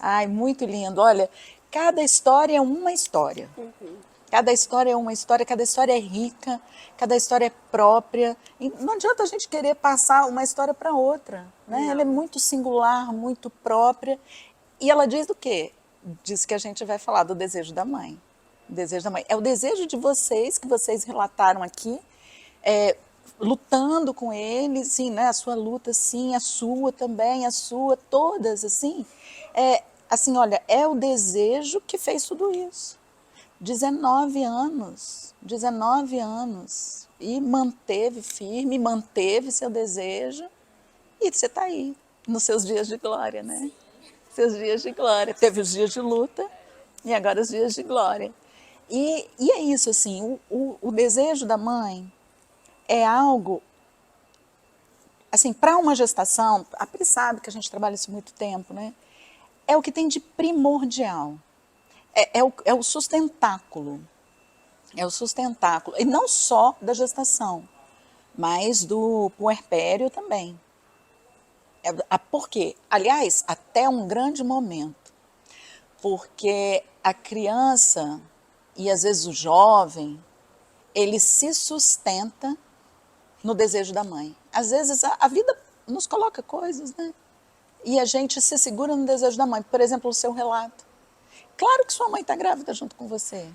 Ai, muito lindo. Olha, cada história é uma história. Cada história é uma história, cada história é rica, cada história é própria. E não adianta a gente querer passar uma história para outra, né? Não. Ela é muito singular, muito própria. E ela diz do quê? Diz que a gente vai falar do desejo da mãe. O desejo da mãe. É o desejo de vocês, que vocês relataram aqui, lutando com ele, sim, né? A sua luta, sim, a sua também, a sua, todas, assim. Assim, olha, é o desejo que fez tudo isso. 19 anos, 19 anos, e manteve firme, manteve seu desejo, e você está aí, nos seus dias de glória, né? Seus dias de glória. Teve os dias de luta, e agora os dias de glória. E é isso, assim, o desejo da mãe é algo, assim, para uma gestação, a Pri sabe que a gente trabalha isso há muito tempo, né? É o que tem de primordial, é o sustentáculo. É o sustentáculo, e não só da gestação, mas do puerpério também. Por quê? Aliás, até um grande momento, porque a criança e às vezes o jovem, ele se sustenta no desejo da mãe. Às vezes a vida nos coloca coisas, né? E a gente se segura no desejo da mãe. Por exemplo, o seu relato. Claro que sua mãe está grávida junto com você.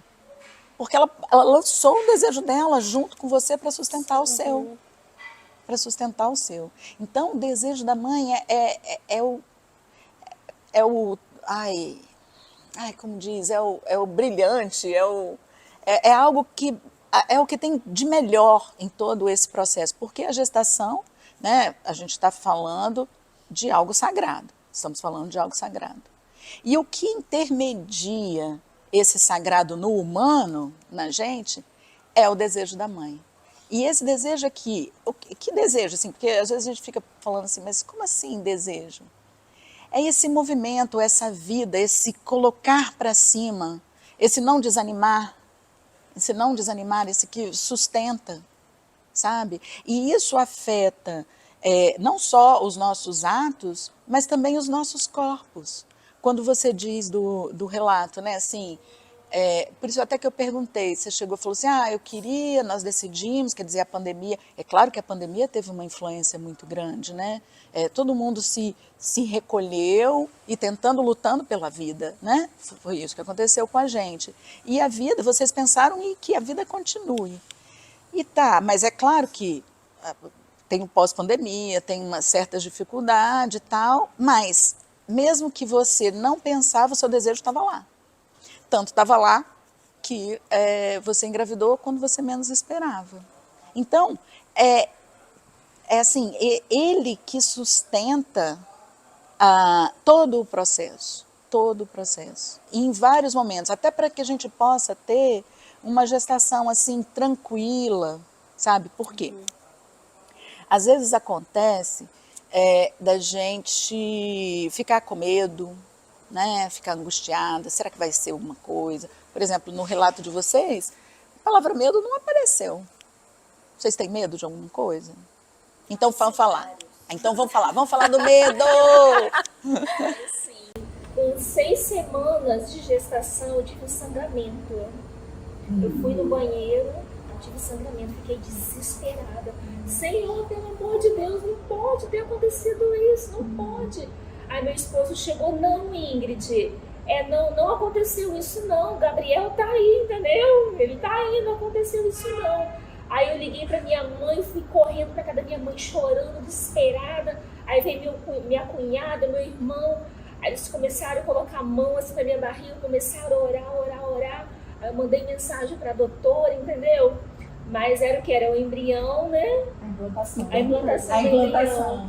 Porque ela lançou o desejo dela junto com você para sustentar o seu. Para sustentar o seu. Então, o desejo da mãe ai, como diz, é o brilhante, é algo que é o que tem de melhor em todo esse processo. Porque a gestação, né, a gente está falando de algo sagrado. Estamos falando de algo sagrado. E o que intermedia esse sagrado no humano, na gente, é o desejo da mãe. E esse desejo aqui, que desejo, assim, porque às vezes a gente fica falando assim, mas como assim desejo? É esse movimento, essa vida, esse colocar para cima, esse não desanimar, esse que sustenta, sabe? E isso afeta não só os nossos atos, mas também os nossos corpos. Quando você diz do relato, né, assim, por isso até que eu perguntei, você chegou e falou assim, eu queria, nós decidimos, quer dizer, a pandemia, é claro que a pandemia teve uma influência muito grande, né? Todo mundo se recolheu e lutando pela vida, né? Foi isso que aconteceu com a gente. E a vida, vocês pensaram em que a vida continue. E tá, mas é claro que tem o pós-pandemia, tem uma certa dificuldade e tal, mas mesmo que você não pensava, o seu desejo estava lá. Tanto estava lá que você engravidou quando você menos esperava. Então, assim, ele que sustenta todo o processo, todo o processo. E em vários momentos, até para que a gente possa ter uma gestação assim tranquila, sabe? Por quê? Às vezes acontece da gente ficar com medo, né? Ficar angustiada, será que vai ser alguma coisa? Por exemplo, no relato de vocês, a palavra medo não apareceu. Vocês têm medo de alguma coisa? Então vamos falar. Então vamos falar do medo! Com 6 semanas de gestação, eu tive um sangramento. Eu fui no banheiro, eu tive sangramento, fiquei desesperada. Senhor, pelo amor de Deus, não pode ter acontecido isso, não pode. Aí meu esposo chegou, não, Ingrid, não aconteceu isso não, Gabriel tá aí, entendeu? Ele tá aí, não aconteceu isso não. Aí eu liguei pra minha mãe, fui correndo pra casa da minha mãe, chorando, desesperada. Aí veio minha cunhada, meu irmão. Aí eles começaram a colocar a mão assim na minha barriga, começaram a orar. Aí eu mandei mensagem pra doutora, entendeu? Mas era o que? Era o embrião, né? A implantação do embrião.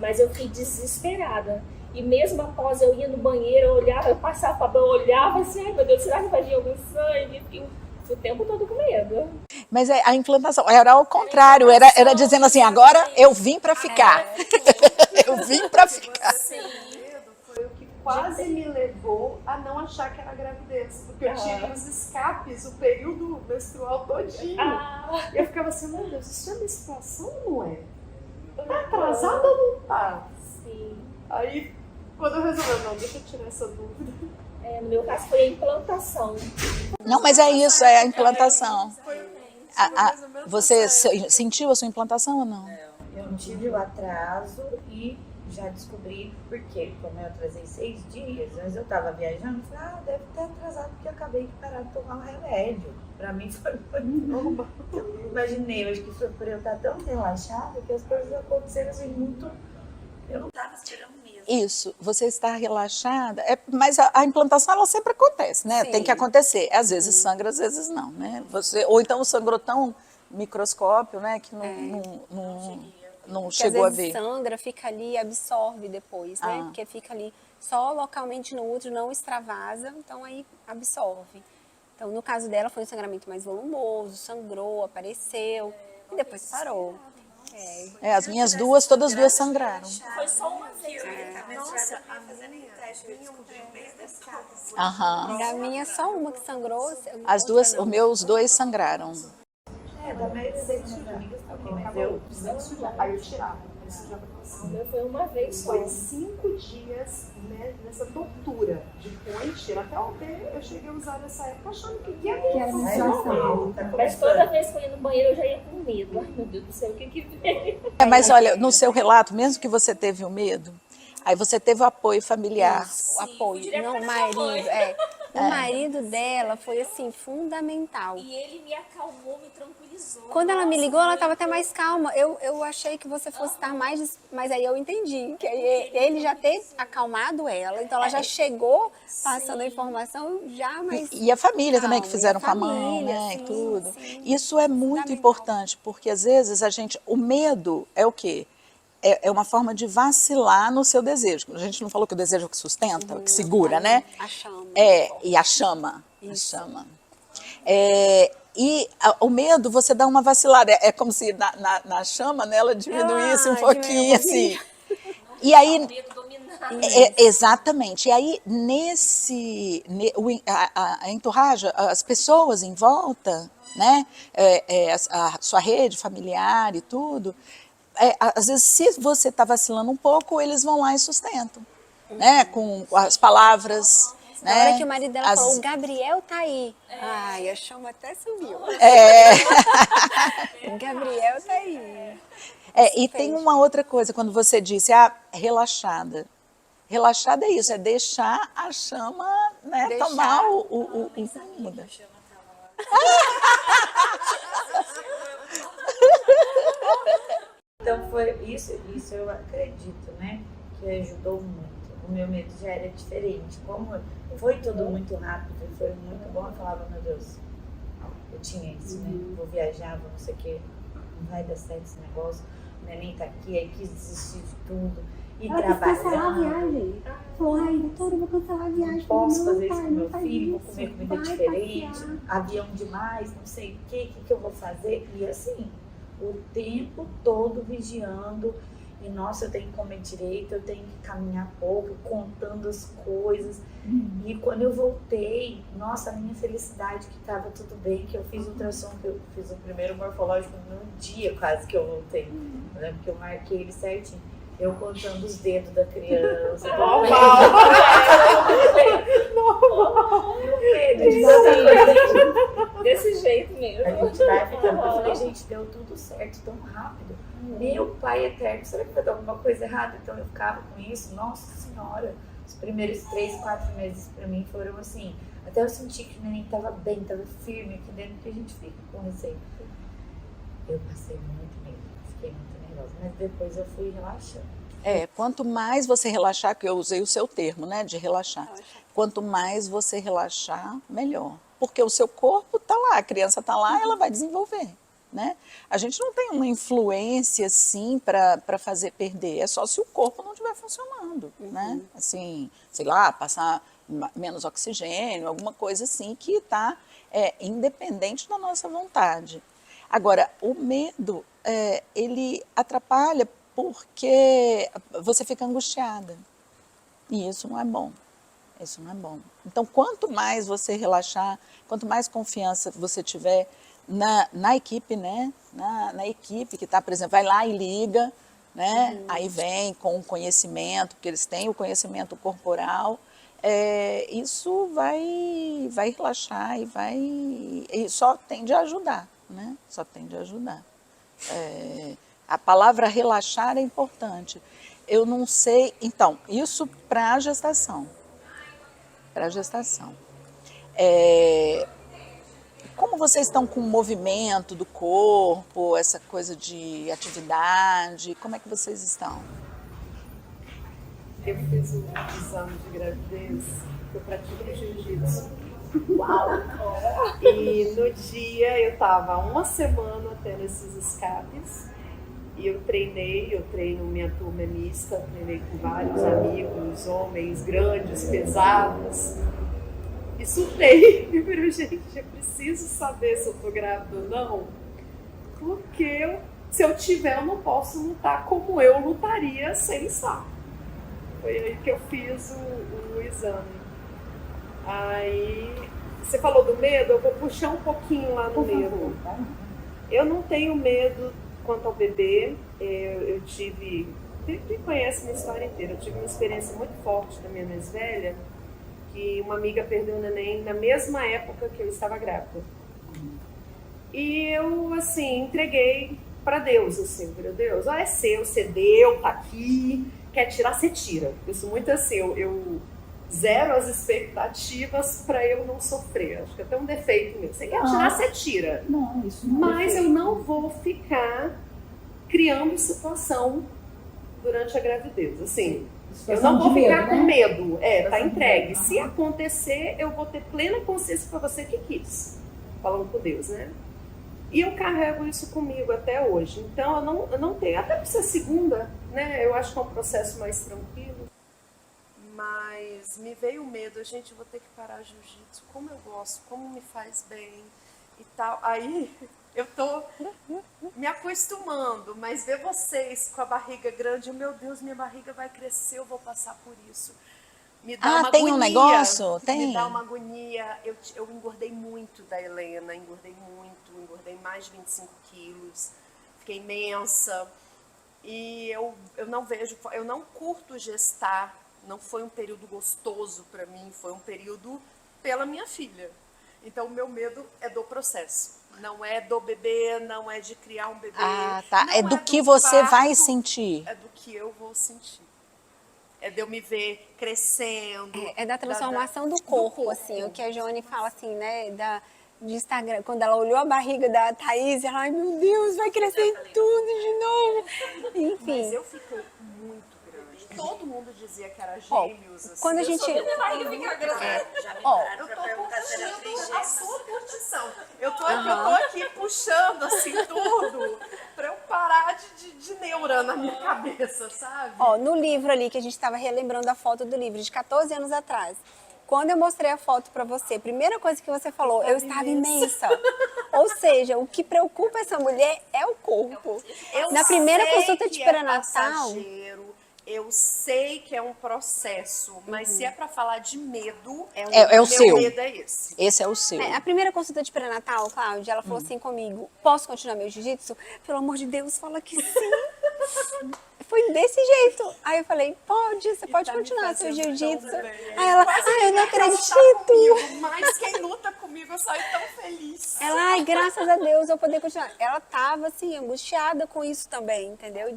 Mas eu fiquei desesperada. E mesmo após eu ir no banheiro, eu olhava, eu passava, eu olhava assim, ai meu Deus, será que vai vir algum sangue? Fiquei o tempo todo com medo. Mas a implantação era ao contrário, era dizendo assim, agora eu vim para ficar. Eu vim para ficar. Sim. Foi o que quase me levou a não achar que era gravidez, porque eu tive os escapes, o período menstrual todinho. E eu ficava assim, meu Deus, isso é menstruação ou não é? Tá atrasada ou não tá? Sim. Aí Quando eu resolvi, não, deixa eu tirar essa dúvida. No meu caso foi a implantação. Não, mas é isso, é a implantação. Mais ou menos Você nessa época. sentiu a sua implantação ou não? Eu não tive o atraso e já descobri por quê. Como eu atrasei 6 dias, mas eu tava viajando, falei, deve ter atrasado porque eu acabei de parar de tomar o remédio. Pra mim foi normal. Eu imaginei, eu acho que foi por eu estar tão relaxada que as coisas aconteceram assim muito. Eu não tava esperando mesmo. Isso, você está relaxada, mas a implantação ela sempre acontece, né? Sim. Tem que acontecer. Às vezes sangra, às vezes não, né? Ou então sangrou tão microscópio, né? Que não Porque chegou a às vezes ver. sangra, fica ali e absorve depois, né? Porque fica ali só localmente no útero, não extravasa, então aí absorve. Então, no caso dela, foi um sangramento mais volumoso, sangrou, apareceu e depois parou. As minhas duas, todas as duas sangraram. Foi só uma vez. Nossa, a minha teste eu descobri um mês depois. Aham. Da minha, só uma que sangrou. As duas, os meus dois sangraram. Da maioria das minhas amigas também, mas eu Aí eu tirava. Isso já O meu foi uma vez só. foi 5 dias, né, nessa tortura de põe e tira. Até ontem eu cheguei a usar nessa época achando que ia era funcionar. Mas toda vez que eu ia no banheiro eu já ia com medo. Ai meu Deus do céu, o que veio? Mas olha, no seu relato, mesmo que você teve o medo, aí você teve o apoio familiar. O apoio. direto Não, pra o minha marido. mãe. O marido dela foi assim, fundamental. E ele me acalmou, me tranquilizou. Quando ela me Nossa, ligou, ela muito. estava até mais calma. Eu achei que você fosse estar mais... Mas aí eu entendi que ele já ter acalmado ela. Então ela já chegou passando a informação já mais... E a família também, que calma. fizeram E com a mão, família, né, e sim, tudo. sim. Isso é muito Fundamental. importante, porque às vezes o medo é o quê? É uma forma de vacilar no seu desejo. A gente não falou que o desejo é o que sustenta, o que segura, né? A chama. E a chama. A chama. O medo, você dá uma vacilada. É como se na chama, né, ela diminuísse um pouquinho, diminuiu um assim. E aí, Medo dominar. exatamente. E aí, a entourage, as pessoas em volta, né, a sua rede familiar e tudo, às vezes, se você está vacilando um pouco, eles vão lá e sustentam, né, com as palavras. Na Né, hora que o marido dela falou, o Gabriel tá aí. Ai, a chama até subiu. O Gabriel tá aí. E tem uma outra coisa, quando você disse, relaxada. Relaxada é isso, é deixar a chama, né, Deixar. tomar o rumo. Então foi isso eu acredito, né, que ajudou muito. O meu medo já era diferente. Como foi tudo muito rápido, foi muito bom, eu falava, meu Deus, eu tinha isso, né, vou viajar, vou não sei o quê, não vai dar certo esse negócio, o neném tá aqui, aí quis desistir de tudo, e Ela quis cancelar a trabalhando. viagem. Falou, ai, doutora, eu vou cancelar a viagem. Não posso Não, fazer isso pai, com não meu faz filho, vou isso. comer comida Vai diferente, passear. avião demais, não sei o que eu vou fazer. E assim, o tempo todo vigiando. E nossa, eu tenho que comer direito, eu tenho que caminhar pouco, contando as coisas. E quando eu voltei, nossa, a minha felicidade que estava tudo bem, que eu fiz ultrassom, que eu fiz o primeiro morfológico no dia quase que eu voltei. Né? Porque eu marquei ele certinho. Eu contando os dedos da criança. Desse jeito mesmo. A gente vai ficando. Eu falei, gente, deu tudo certo tão rápido. Meu pai eterno, será que vai dar alguma coisa errada? Então eu ficava com isso. Nossa Senhora, os primeiros 3, 4 meses pra mim foram assim. Até eu senti que o neném tava bem, tava firme aqui dentro, que a gente fica com receio. Eu passei muito medo, fiquei muito nervosa, mas depois eu fui relaxando. Quanto mais você relaxar, que eu usei o seu termo, né, de relaxar. Quanto mais você relaxar, melhor. Porque o seu corpo está lá, a criança está lá, ela vai desenvolver, né? A gente não tem uma influência, assim, para fazer perder. É só se o corpo não estiver funcionando, né? Assim, sei lá, passar menos oxigênio, alguma coisa assim, que está independente da nossa vontade. Agora, o medo, ele atrapalha porque você fica angustiada. E isso não é bom. Isso não é bom. Então, quanto mais você relaxar, quanto mais confiança você tiver na equipe, né? Na equipe que está, por exemplo, vai lá e liga, né? Aí vem com o conhecimento, porque eles têm o conhecimento corporal, isso vai relaxar e só tende a ajudar, né? Só tende a ajudar. A palavra relaxar é importante. Eu não sei, então, isso para a gestação. Para a gestação. Como vocês estão com o movimento do corpo, essa coisa de atividade, como é que vocês estão? Eu fiz um exame de gravidez, eu pratico jiu-jitsu. Uau! E no dia eu estava 1 semana tendo esses escapes. E eu treino, minha turma é mista, treinei com vários amigos, homens grandes, pesados. E surtei. E falei, gente, eu preciso saber se eu tô grávida ou não, porque se eu tiver, eu não posso lutar como eu lutaria sem estar. Foi aí que eu fiz o exame. Aí, você falou do medo, eu vou puxar um pouquinho lá no medo. Eu não tenho medo quanto ao bebê. Eu tive, quem conhece minha história inteira, eu tive uma experiência muito forte da minha mais velha, que uma amiga perdeu o neném na mesma época que eu estava grávida. E eu, assim, entreguei para Deus, assim, meu Deus, é seu, você deu, tá aqui, quer tirar, você tira. Eu sou muito assim, eu zero as expectativas para eu não sofrer. Acho que é até um defeito meu. Você quer tirar, você tira. Não, isso não Mas eu não vou ficar criando situação durante a gravidez. Assim, eu não vou ficar com medo. Tá entregue. Se acontecer, eu vou ter plena consciência para você que quis. Falando com Deus, né? E eu carrego isso comigo até hoje. Então, eu não tenho... Até por ser segunda, né? Eu acho que é um processo mais tranquilo. Mas me veio o medo, gente, eu vou ter que parar jiu-jitsu, como eu gosto, como me faz bem e tal. Aí eu tô me acostumando, mas ver vocês com a barriga grande, meu Deus, minha barriga vai crescer, eu vou passar por isso. Me dá uma tem agonia, um negócio? Tem? Me dá uma agonia. Eu engordei muito da Helena, engordei mais de 25 quilos, fiquei imensa. E eu não vejo, eu não curto gestar. Não foi um período gostoso para mim, foi um período pela minha filha. Então, o meu medo é do processo. Não é do bebê, não é de criar um bebê. Ah, tá. Não É do que você parto, vai sentir. É do que eu vou sentir. É de eu me ver crescendo. É da transformação do corpo, assim. O que a Joane fala, assim, né, de Instagram. Quando ela olhou a barriga da Thaís, ela, ai, meu Deus, vai crescer tudo de novo. Enfim. Mas eu fico muito grande. Todo mundo dizia que era gêmeos, assim. Quando a gente... Minha barriga fica grande. Já me Ó, pararam pra perguntar se era Puxando a sua curtição. Eu tô aqui puxando assim tudo pra eu parar de neura na minha cabeça, sabe? Ó, no livro ali, que a gente estava relembrando a foto do livro de 14 anos atrás, quando eu mostrei a foto para você, a primeira coisa que você falou, eu estava imensa. Ou seja, o que preocupa essa mulher é o corpo. Na primeira consulta de pré-natal... Eu sei que é um processo, mas se é pra falar de medo, o seu. Meu medo é esse. Esse é o seu. A primeira consulta de pré-natal, Cláudia, ela falou assim comigo, posso continuar meu jiu-jitsu? Pelo amor de Deus, fala que sim. Foi desse jeito. Aí eu falei, você pode continuar seu jiu-jitsu. Aí ela, eu não acredito. Mas quem luta comigo, eu saio tão feliz. Ela, graças a Deus, eu vou poder continuar. Ela tava, assim, angustiada com isso também, entendeu?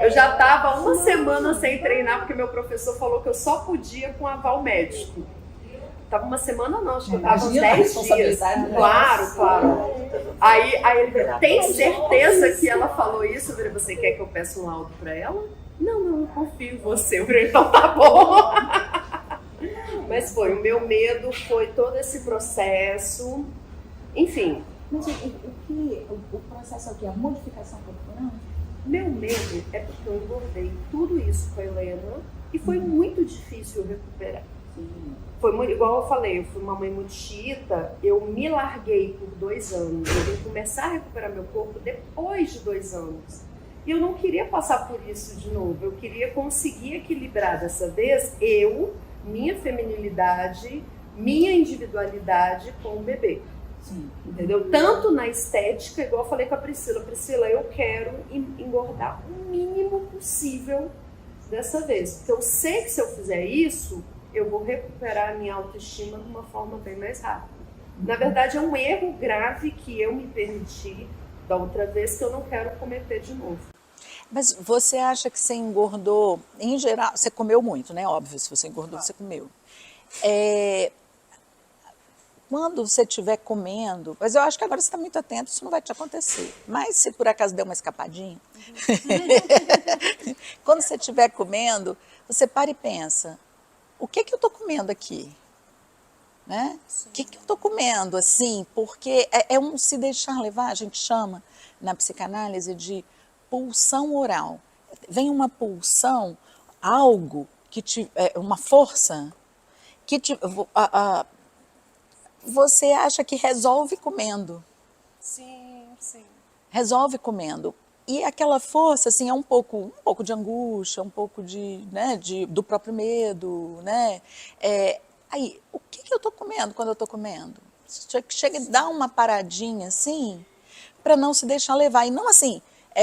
Eu já tava 1 semana sem treinar, porque meu professor falou que eu só podia com aval médico. Tava 1 semana não, acho que eu tava uns 10 dias. Claro. Aí ele falou, tem certeza que ela falou isso? Eu falei, você quer que eu peça um laudo pra ela? Não, eu confio em você. Eu falei, então tá bom. Mas foi, o meu medo foi todo esse processo. Enfim. Mas o processo é o quê? A modificação corporal? Meu medo é porque eu engordei tudo isso com a Helena e foi muito difícil recuperar. Sim. Foi muito, igual eu falei, eu fui uma mãe muito xiita, eu me larguei por 2 anos. Eu vim começar a recuperar meu corpo depois de 2 anos. E eu não queria passar por isso de novo. Eu queria conseguir equilibrar dessa vez minha feminilidade, minha individualidade com o bebê. Sim. Entendeu? Tanto na estética, igual eu falei com a Priscila. Priscila, eu quero engordar o mínimo possível dessa vez. Porque eu sei que se eu fizer isso, eu vou recuperar a minha autoestima de uma forma bem mais rápida. Na verdade, é um erro grave que eu me permiti da outra vez que eu não quero cometer de novo. Mas você acha que você engordou, em geral, você comeu muito, né? Óbvio, se você engordou, você comeu. Quando você estiver comendo, mas eu acho que agora você está muito atento, isso não vai te acontecer. Mas se por acaso der uma escapadinha, quando você estiver comendo, você para e pensa, o que eu estou comendo aqui? Né? O que eu estou comendo, assim? Porque é um se deixar levar, a gente chama na psicanálise de pulsão oral. Vem uma pulsão, algo que uma força que você acha que resolve comendo. Sim, sim. Resolve comendo. E aquela força, assim, é um pouco de angústia, um pouco do próprio medo, né? Aí, o que eu estou comendo quando eu estou comendo? Chega e dá uma paradinha, assim, para não se deixar levar. E não assim,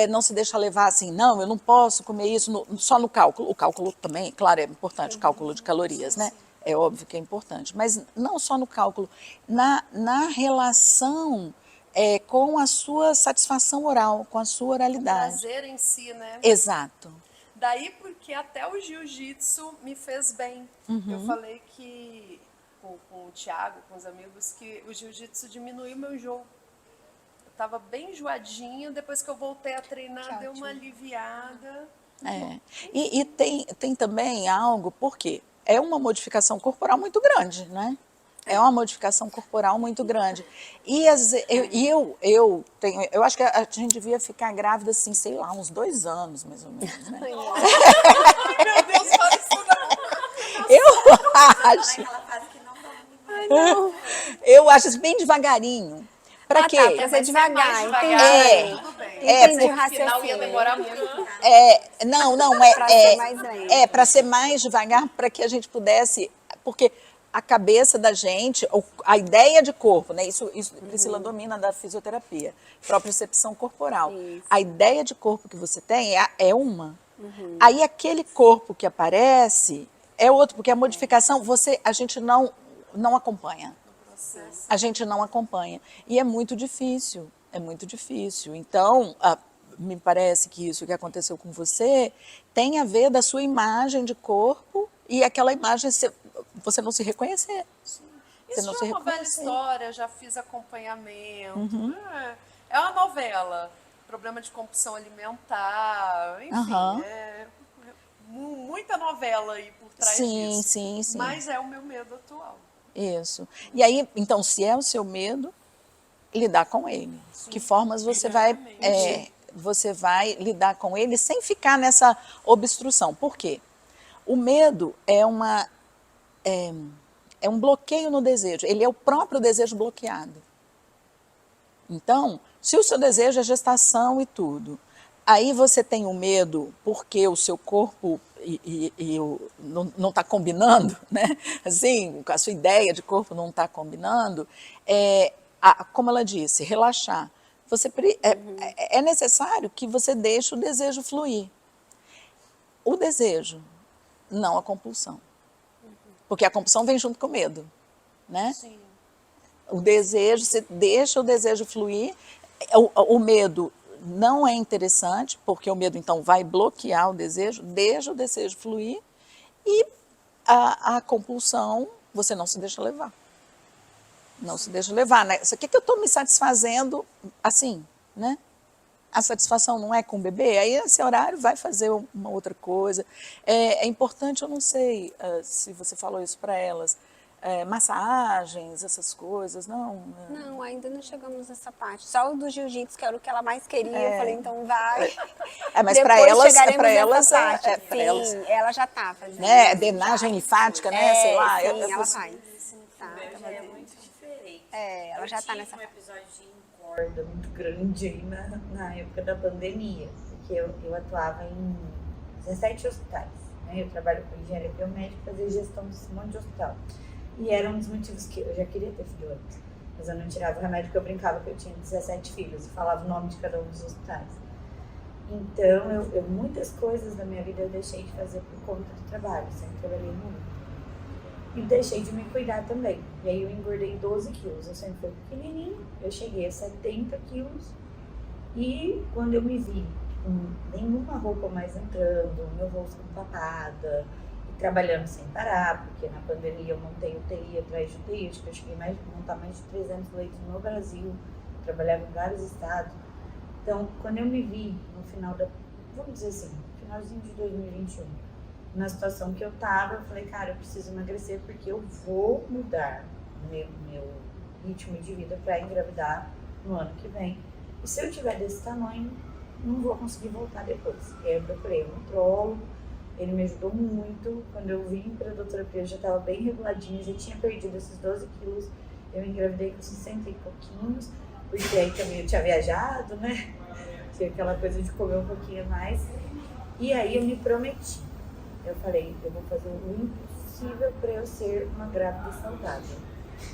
não se deixar levar assim, não, eu não posso comer isso só no cálculo. O cálculo também, claro, é importante, o cálculo de calorias, né? É óbvio que é importante, mas não só no cálculo, na relação com a sua satisfação oral, com a sua oralidade. O prazer em si, né? Exato. Daí porque até o jiu-jitsu me fez bem. Eu falei que com o Thiago, com os amigos, que o jiu-jitsu diminuiu meu enjoo. Eu tava bem enjoadinha, depois que eu voltei a treinar, deu uma aliviada. E tem também algo, porque é uma modificação corporal muito grande, né? É uma modificação corporal muito grande. E eu acho que a gente devia ficar grávida, assim, sei lá, uns 2 anos, mais ou menos, né? Meu Deus, fala isso não! Eu acho. Eu acho isso bem devagarinho. Pra quê? Pra ser devagar, entendi. Tudo bem. Entendi o No final ia raciocínio. demorar muito. Pra ser mais lento. Para ser mais devagar, para que a gente pudesse, porque a cabeça da gente, a ideia de corpo, né? Isso Priscila domina da fisioterapia, propriocepção corporal. Isso. A ideia de corpo que você tem é uma. Aí aquele corpo que aparece é outro, porque a modificação a gente não acompanha. A gente não acompanha. E é muito difícil, Então, me parece que isso que aconteceu com você tem a ver da sua imagem de corpo e aquela imagem você não se reconhecer. Isso Você não já se é uma velha reconhecer. história, já fiz acompanhamento. É uma novela. Problema de compulsão alimentar, enfim, muita novela aí por trás disso. Sim. Mas é o meu medo atual. Isso. E aí, então, se é o seu medo, lidar com ele. Sim. Que formas você vai lidar com ele sem ficar nessa obstrução. Por quê? O medo é um bloqueio no desejo. Ele é o próprio desejo bloqueado. Então, se o seu desejo é gestação e tudo, aí você tem o medo porque o seu corpo não está combinando, né? Assim, a sua ideia de corpo não está combinando, como ela disse, relaxar. É necessário que você deixe o desejo fluir. O desejo, não a compulsão. Porque a compulsão vem junto com o medo, né? Sim. O desejo, você deixa o desejo fluir, o medo não é interessante, porque o medo, então, vai bloquear o desejo, deixa o desejo fluir e a compulsão, você não se deixa levar. Não se deixa levar, né? Isso aqui que eu estou me satisfazendo assim, né? A satisfação não é com o bebê, aí esse horário vai fazer uma outra coisa. É importante, eu não sei se você falou isso para elas, massagens, essas coisas, não? Não, ainda não chegamos nessa parte. Só o do jiu-jitsu, que era o que ela mais queria, eu falei, então vai. Mas para elas, Sim, ela já tá fazendo. Né? Drenagem linfática, né? Sei lá. Sim, ela faz. Tá, já é muito diferente. Ela já tá nessa um episódio de corda muito grande aí na época da pandemia, porque eu atuava em 17 hospitais, né? Eu trabalho com engenharia biomédica, fazia gestão desse monte de hospital. E era um dos motivos que eu já queria ter filho antes. Mas eu não tirava o remédio porque eu brincava que eu tinha 17 filhos e falava o nome de cada um dos hospitais. Então, muitas coisas da minha vida eu deixei de fazer por conta do trabalho, sempre trabalhei muito. E deixei de me cuidar também. E aí eu engordei 12 quilos, eu sempre fui pequenininha, eu cheguei a 70 quilos. E quando eu me vi com nenhuma roupa mais entrando, meu rosto empapada, e trabalhando sem parar, porque na pandemia eu montei UTI atrás de UTI, acho que eu cheguei a montar mais de 300 leitos no Brasil, trabalhava em vários estados. Então, quando eu me vi no final vamos dizer assim, finalzinho de 2021, na situação que eu tava, eu falei, cara, eu preciso emagrecer porque eu vou mudar meu ritmo de vida para engravidar no ano que vem. E se eu tiver desse tamanho, não vou conseguir voltar depois. E aí eu procurei um nutrólogo, ele me ajudou muito. Quando eu vim para a doutorapia, eu já estava bem reguladinha, já tinha perdido esses 12 quilos. Eu engravidei com 60 e pouquinhos, porque aí também eu tinha viajado, né? Tinha aquela coisa de comer um pouquinho mais. E aí eu me prometi. Eu falei, eu vou fazer o impossível para eu ser uma grávida saudável.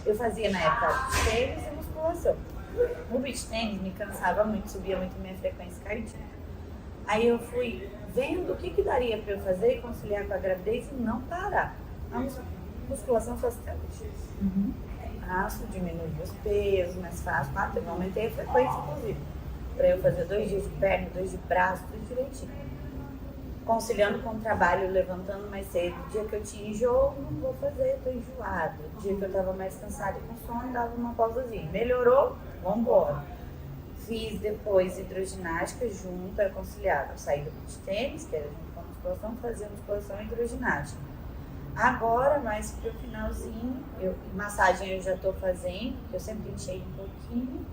Eu fazia na época tênis e musculação. O beach tênis me cansava muito, subia muito minha frequência cardíaca. Aí eu fui vendo o que daria para eu fazer e conciliar com a gravidez e não parar. A musculação faz até hoje. Faço, diminuir os pesos, mais fácil. Eu aumentei a frequência, inclusive, para eu fazer 2 dias de perna, 2 de braço, tudo direitinho. Conciliando com o trabalho, levantando mais cedo. O dia que eu tinha enjoo, não vou fazer, tô enjoada. O dia que eu tava mais cansada e com sono, dava uma pausazinha. Melhorou? Vambora. Fiz depois hidroginástica junto, eu conciliava. Eu saí do beach tênis, que era junto com a musculação, fazia musculação e hidroginástica. Agora, mais pro finalzinho, massagem eu já tô fazendo, porque eu sempre enchei um pouquinho.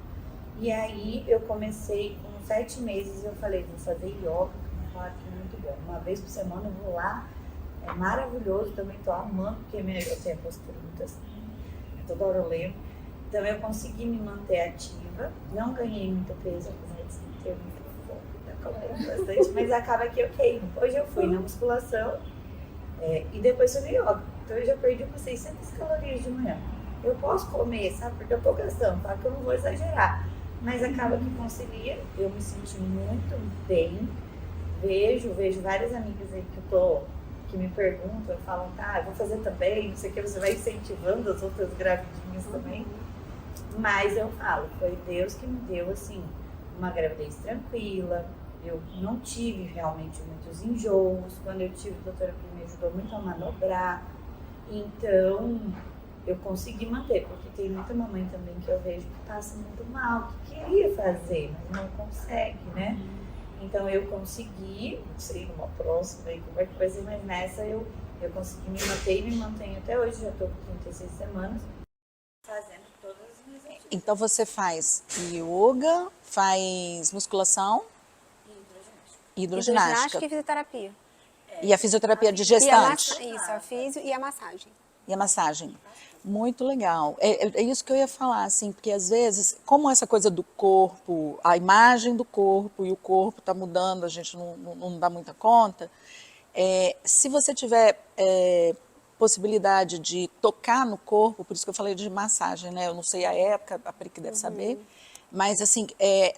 E aí eu comecei com 7 meses, eu falei, vou fazer yoga, que é muito bom. Uma vez por semana eu vou lá, é maravilhoso, também tô amando, porque eu tenho a postura muito assim, toda hora eu lembro. Então eu consegui me manter ativa, não ganhei muito peso, apesar de ter muito fome, bastante, mas acaba que eu queimo. Hoje eu fui na musculação e depois fui no yoga, então eu já perdi umas 600 calorias de manhã. Eu posso comer, sabe, porque eu tô gastando, tá? Que eu não vou exagerar, mas acaba que concilia, eu me senti muito bem. Vejo várias amigas aí que me perguntam, falam, tá, eu vou fazer também, não sei o que, você vai incentivando as outras gravidinhas também. Mas eu falo, foi Deus que me deu, assim, uma gravidez tranquila, eu não tive realmente muitos enjoos, quando eu tive, a doutora me ajudou muito a manobrar, então eu consegui manter, porque tem muita mamãe também que eu vejo que passa muito mal, que queria fazer, mas não consegue, né? Então eu consegui, não sei, numa próxima aí como é que vai ser, mas nessa eu consegui me manter e me mantenho até hoje, já estou com 36 semanas, fazendo todas as minhas atividades. Então você faz yoga, faz musculação e hidroginástica. E fisioterapia. E a fisioterapia de gestante. Isso, a fisio e a massagem. E a massagem. Muito legal. É isso que eu ia falar, assim, porque às vezes, como essa coisa do corpo, a imagem do corpo e o corpo está mudando, a gente não dá muita conta, se você tiver possibilidade de tocar no corpo, por isso que eu falei de massagem, né? Eu não sei a época, a Pri que deve saber, mas assim,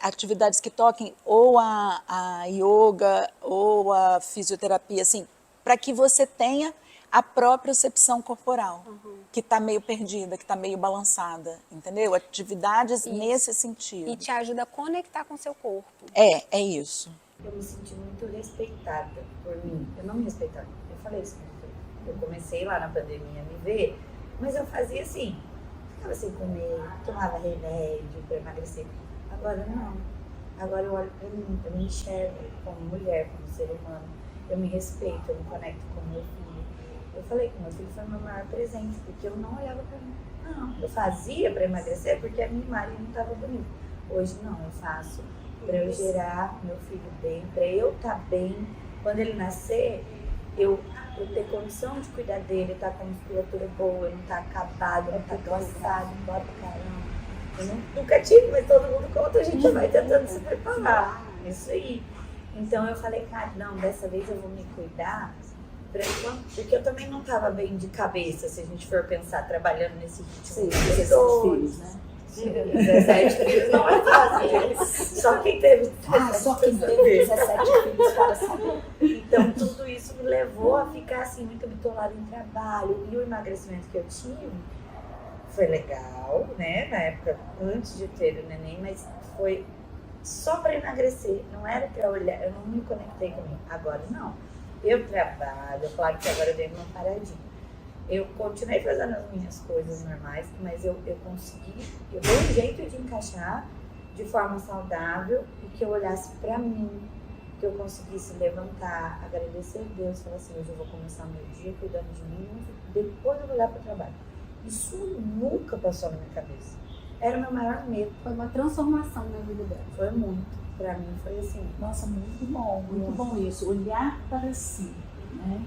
atividades que toquem ou a yoga ou a fisioterapia, assim, para que você tenha a própria percepção corporal, que está meio perdida, que está meio balançada, entendeu? Atividades nesse sentido. E te ajuda a conectar com o seu corpo. É isso. Eu me senti muito respeitada por mim. Eu não me respeitava. Eu falei isso. Eu comecei lá na pandemia a me ver, mas eu fazia assim. Ficava sem comer, tomava remédio para emagrecer. Agora não. Agora eu olho para mim, eu me enxergo como mulher, como ser humano. Eu me respeito, eu me conecto com meu filho. Eu falei que meu filho foi o meu maior presente, porque eu não olhava para mim. Não, eu fazia para emagrecer porque a minha imagem não estava bonita. Hoje não, eu faço para eu gerar meu filho bem, para eu estar bem. Quando ele nascer, eu ter condição de cuidar dele, estar com a musculatura boa, eu não estar acabado, eu não estar cansado, embora pra caramba. Eu nunca tive, mas todo mundo conta, a gente vai tentando se preparar. Isso aí. Então eu falei, cara, não, dessa vez eu vou me cuidar, porque eu também não estava bem de cabeça, se a gente for pensar, trabalhando nesse ritmo. Sim, filhos, né? 17 filhos não é fácil. Só quem teve 17 filhos para saber. Então, tudo isso me levou a ficar assim, muito bitolada em trabalho. E o emagrecimento que eu tive foi legal, né? Na época, antes de ter o neném, mas foi só para emagrecer. Não era para olhar, eu não me conectei comigo. Agora, não. Eu trabalho, claro que agora eu dei uma paradinha. Eu continuei fazendo as minhas coisas normais, mas eu consegui, eu dei um jeito de encaixar de forma saudável e que eu olhasse pra mim, que eu conseguisse levantar, agradecer a Deus, falar assim, hoje eu vou começar o meu dia cuidando de mim, depois eu vou olhar pro trabalho. Isso nunca passou na minha cabeça. Era o meu maior medo. Foi uma transformação na vida dela. Foi muito. Pra mim foi assim. Nossa, muito bom isso. Olhar para si, né?